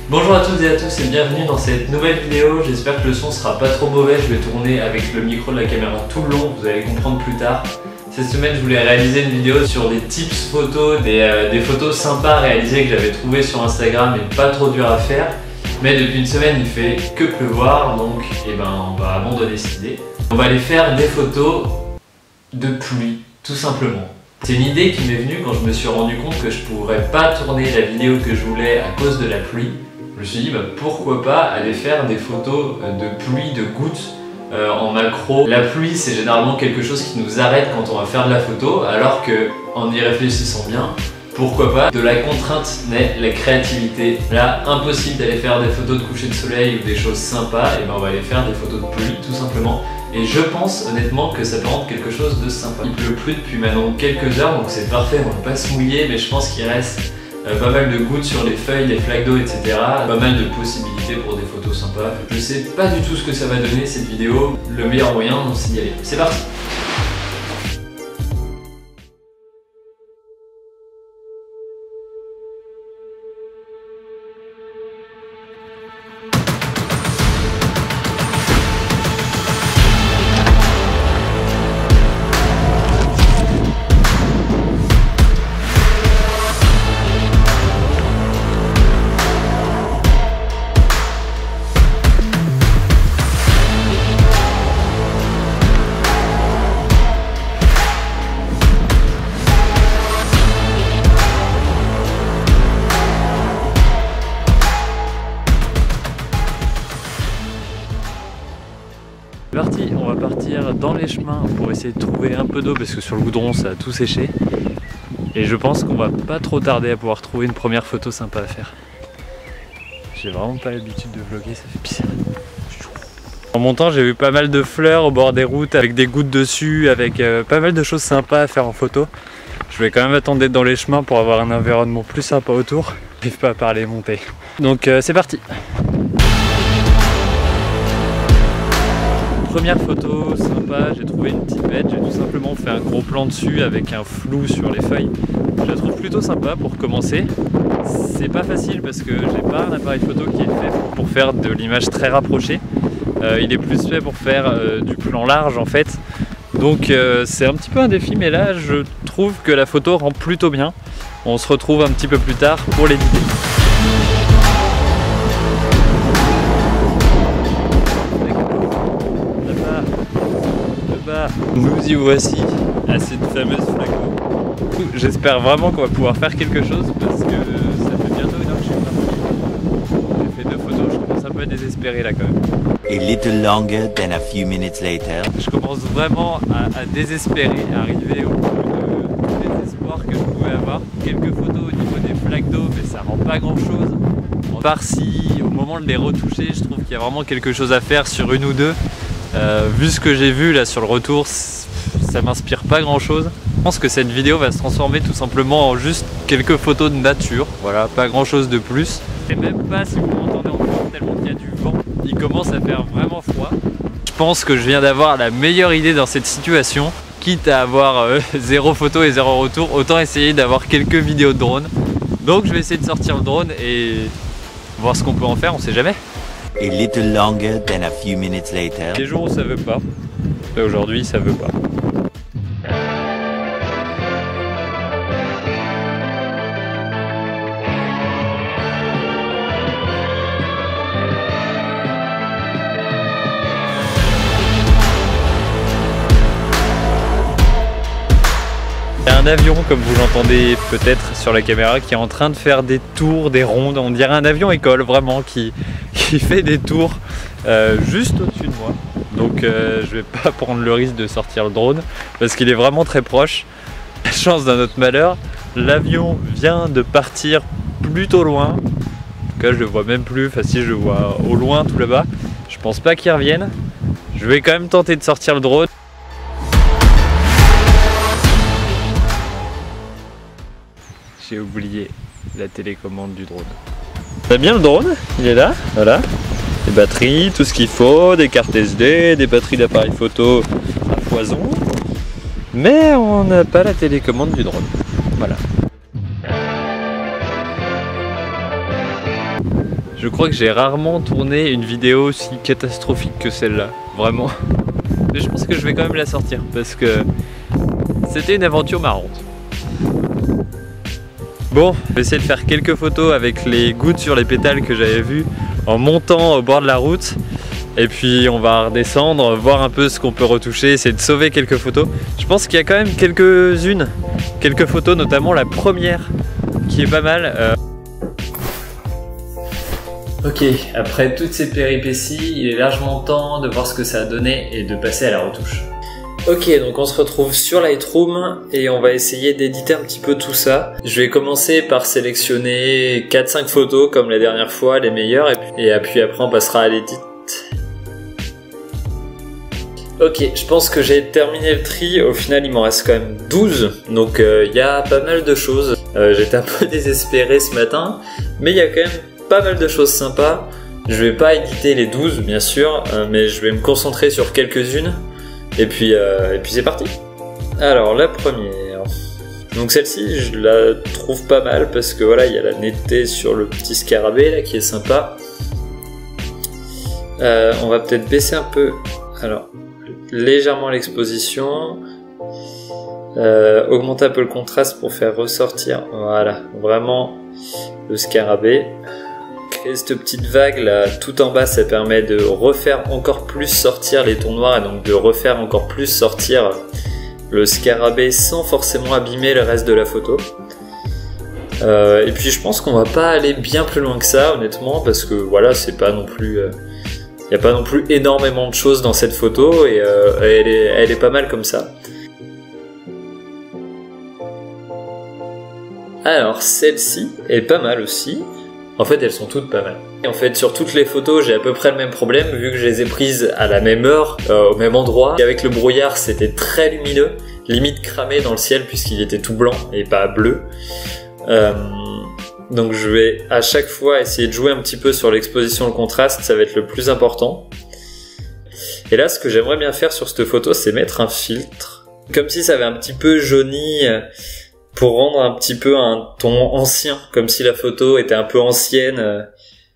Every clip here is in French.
Bonjour à toutes et à tous et bienvenue dans cette nouvelle vidéo. J'espère que le son sera pas trop mauvais. Je vais tourner avec le micro de la caméra tout le long, vous allez comprendre plus tard. Cette semaine je voulais réaliser une vidéo sur des tips photos, des photos sympas réalisées que j'avais trouvées sur Instagram et pas trop dur à faire. Mais depuis une semaine il fait que pleuvoir, donc on va abandonner cette idée. On va aller faire des photos de pluie, tout simplement. C'est une idée qui m'est venue quand je me suis rendu compte que je pourrais pas tourner la vidéo que je voulais à cause de la pluie. Je me suis dit pourquoi pas aller faire des photos de pluie, de gouttes en macro. La pluie c'est généralement quelque chose qui nous arrête quand on va faire de la photo, alors que en y réfléchissant bien, pourquoi pas, de la contrainte naît la créativité. Là, impossible d'aller faire des photos de coucher de soleil ou des choses sympas, et on va aller faire des photos de pluie tout simplement. Et je pense honnêtement que ça peut rendre quelque chose de sympa. Il pleut plus depuis maintenant quelques heures, donc c'est parfait, on va pas se mouiller, mais je pense qu'il reste pas mal de gouttes sur les feuilles, les flaques d'eau, etc. Pas mal de possibilités pour des photos sympas. Je sais pas du tout ce que ça va donner cette vidéo. Le meilleur moyen, c'est d'y aller. C'est parti! C'est parti, on va partir dans les chemins pour essayer de trouver un peu d'eau parce que sur le goudron ça a tout séché. Et je pense qu'on va pas trop tarder à pouvoir trouver une première photo sympa à faire. J'ai vraiment pas l'habitude de vlogger, ça fait pisse. En montant j'ai vu pas mal de fleurs au bord des routes avec des gouttes dessus, avec pas mal de choses sympas à faire en photo. Je vais quand même attendre d'être dans les chemins pour avoir un environnement plus sympa autour. J'arrive pas à parler et monter. Donc c'est parti. Première photo sympa, j'ai trouvé une petite bête, j'ai tout simplement fait un gros plan dessus avec un flou sur les feuilles. Je la trouve plutôt sympa pour commencer. C'est pas facile parce que j'ai pas un appareil photo qui est fait pour faire de l'image très rapprochée. Il est plus fait pour faire du plan large en fait. Donc c'est un petit peu un défi, mais là je trouve que la photo rend plutôt bien. On se retrouve un petit peu plus tard pour l'éditer. Nous y voici à cette fameuse flaque d'eau. J'espère vraiment qu'on va pouvoir faire quelque chose parce que ça fait bientôt une heure que je suis parti. J'ai fait 2 photos, je commence un peu à désespérer là quand même. A little longer than a few minutes later. Je commence vraiment à désespérer, à arriver au bout de désespoir que je pouvais avoir. Quelques photos au niveau des flaques d'eau, mais ça rend pas grand chose. Par-ci, au moment de les retoucher, je trouve qu'il y a vraiment quelque chose à faire sur une ou deux. Vu ce que j'ai vu là sur le retour, ça m'inspire pas grand chose. Je pense que cette vidéo va se transformer tout simplement en juste quelques photos de nature. Voilà, pas grand chose de plus. Et même pas si vous m'entendez encore tellement qu'il y a du vent. Il commence à faire vraiment froid. Je pense que je viens d'avoir la meilleure idée dans cette situation. Quitte à avoir 0 photo et 0 retour, autant essayer d'avoir quelques vidéos de drone. Donc je vais essayer de sortir le drone et voir ce qu'on peut en faire, on sait jamais. A little longer than a few minutes later. Les jours où ça veut pas, là aujourd'hui ça veut pas. Il y a un avion, comme vous l'entendez peut-être sur la caméra, qui est en train de faire des tours, des rondes. On dirait un avion école vraiment qui fait des tours juste au-dessus de moi. Donc je vais pas prendre le risque de sortir le drone parce qu'il est vraiment très proche. La chance d'un autre malheur, l'avion vient de partir plutôt loin. En tout cas je le vois même plus, enfin si je le vois au loin tout là-bas. Je pense pas qu'il revienne. Je vais quand même tenter de sortir le drone. J'ai oublié la télécommande du drone. T'as bien le drone, il est là, voilà. Des batteries, tout ce qu'il faut, des cartes SD, des batteries d'appareil photo à foison. Mais on n'a pas la télécommande du drone. Voilà. Je crois que j'ai rarement tourné une vidéo aussi catastrophique que celle-là. Vraiment. Mais je pense que je vais quand même la sortir parce que c'était une aventure marrante. Bon, je vais essayer de faire quelques photos avec les gouttes sur les pétales que j'avais vues en montant au bord de la route. Et puis on va redescendre, voir un peu ce qu'on peut retoucher, essayer de sauver quelques photos. Je pense qu'il y a quand même quelques photos, notamment la première qui est pas mal. Ok, après toutes ces péripéties, il est largement temps de voir ce que ça a donné et de passer à la retouche. Ok, donc on se retrouve sur Lightroom et on va essayer d'éditer un petit peu tout ça. Je vais commencer par sélectionner 4-5 photos comme la dernière fois, les meilleures, et puis après on passera à l'édit. Ok, je pense que j'ai terminé le tri, au final il m'en reste quand même 12, donc il y a pas mal de choses. J'étais un peu désespéré ce matin, mais il y a quand même pas mal de choses sympas. Je vais pas éditer les 12 bien sûr, mais je vais me concentrer sur quelques-unes. Et puis c'est parti. Alors la première, donc celle-ci je la trouve pas mal parce que voilà, il y a la netteté sur le petit scarabée là qui est sympa. On va peut-être baisser un peu, alors légèrement l'exposition, augmenter un peu le contraste pour faire ressortir, voilà, vraiment le scarabée. Créer cette petite vague là tout en bas, ça permet de refaire encore plus sortir les tons noirs et donc de refaire encore plus sortir le scarabée sans forcément abîmer le reste de la photo. Et puis je pense qu'on va pas aller bien plus loin que ça honnêtement, parce que voilà, c'est pas non plus y a pas non plus énormément de choses dans cette photo et elle est pas mal comme ça. Alors celle-ci est pas mal aussi. En fait, elles sont toutes pas mal. Et en fait, sur toutes les photos, j'ai à peu près le même problème, vu que je les ai prises à la même heure, au même endroit. Et avec le brouillard, c'était très lumineux, limite cramé dans le ciel, puisqu'il était tout blanc et pas bleu. Donc je vais à chaque fois essayer de jouer un petit peu sur l'exposition, le contraste, ça va être le plus important. Et là, ce que j'aimerais bien faire sur cette photo, c'est mettre un filtre. Comme si ça avait un petit peu jauni, pour rendre un petit peu un ton ancien, comme si la photo était un peu ancienne.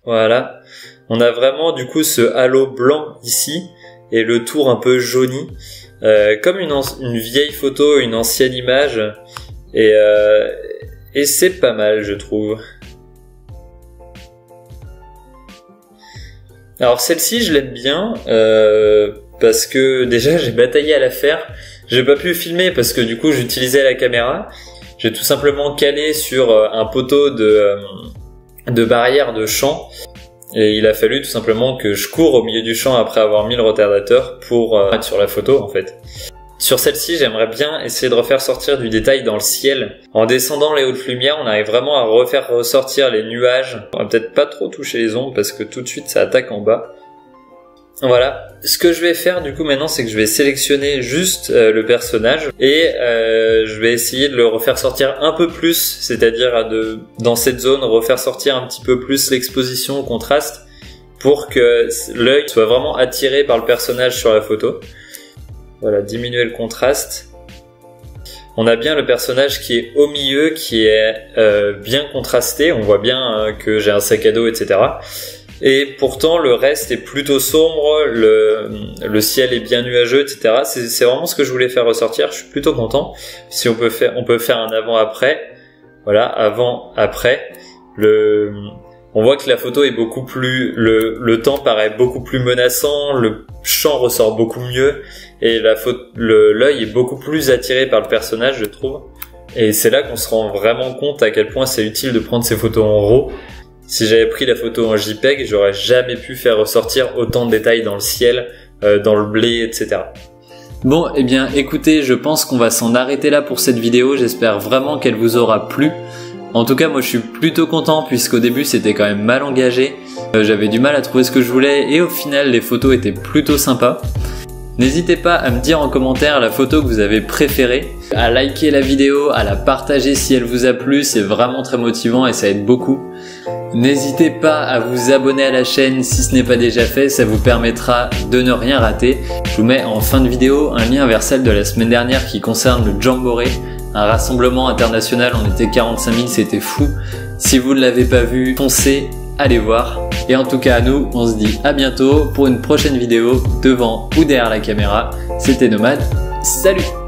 Voilà. On a vraiment du coup ce halo blanc ici et le tour un peu jauni, comme une vieille photo, une ancienne image. Et c'est pas mal, je trouve. Alors celle-ci, je l'aime bien parce que déjà j'ai bataillé à la faire. J'ai pas pu filmer parce que du coup j'utilisais la caméra. J'ai tout simplement calé sur un poteau de barrière de champ et il a fallu tout simplement que je cours au milieu du champ après avoir mis le retardateur pour être sur la photo en fait. Sur celle-ci, j'aimerais bien essayer de refaire sortir du détail dans le ciel. En descendant les hautes lumières, on arrive vraiment à refaire ressortir les nuages. On va peut-être pas trop toucher les ombres parce que tout de suite ça attaque en bas. Voilà, ce que je vais faire du coup maintenant, c'est que je vais sélectionner juste le personnage et je vais essayer de le refaire sortir un peu plus, c'est-à-dire dans cette zone refaire sortir un petit peu plus l'exposition, le contraste, pour que l'œil soit vraiment attiré par le personnage sur la photo. Voilà, diminuer le contraste. On a bien le personnage qui est au milieu, qui est bien contrasté, on voit bien que j'ai un sac à dos, etc. Et pourtant le reste est plutôt sombre, le ciel est bien nuageux, etc. C'est vraiment ce que je voulais faire ressortir, je suis plutôt content. Si on peut faire un avant-après, voilà, avant-après, on voit que la photo est beaucoup plus, le temps paraît beaucoup plus menaçant, le champ ressort beaucoup mieux, et l'œil est beaucoup plus attiré par le personnage, je trouve. Et c'est là qu'on se rend vraiment compte à quel point c'est utile de prendre ces photos en RAW. Si j'avais pris la photo en JPEG, j'aurais jamais pu faire ressortir autant de détails dans le ciel, dans le blé, etc. Bon, eh bien écoutez, je pense qu'on va s'en arrêter là pour cette vidéo, j'espère vraiment qu'elle vous aura plu. En tout cas, moi je suis plutôt content puisqu'au début c'était quand même mal engagé, j'avais du mal à trouver ce que je voulais et au final les photos étaient plutôt sympas. N'hésitez pas à me dire en commentaire la photo que vous avez préférée, à liker la vidéo, à la partager si elle vous a plu, c'est vraiment très motivant et ça aide beaucoup. N'hésitez pas à vous abonner à la chaîne si ce n'est pas déjà fait, ça vous permettra de ne rien rater. Je vous mets en fin de vidéo un lien vers celle de la semaine dernière qui concerne le Jamboree, un rassemblement international, on était 45 000, c'était fou. Si vous ne l'avez pas vu, foncez, allez voir. Et en tout cas à nous, on se dit à bientôt pour une prochaine vidéo devant ou derrière la caméra. C'était Nomade, salut!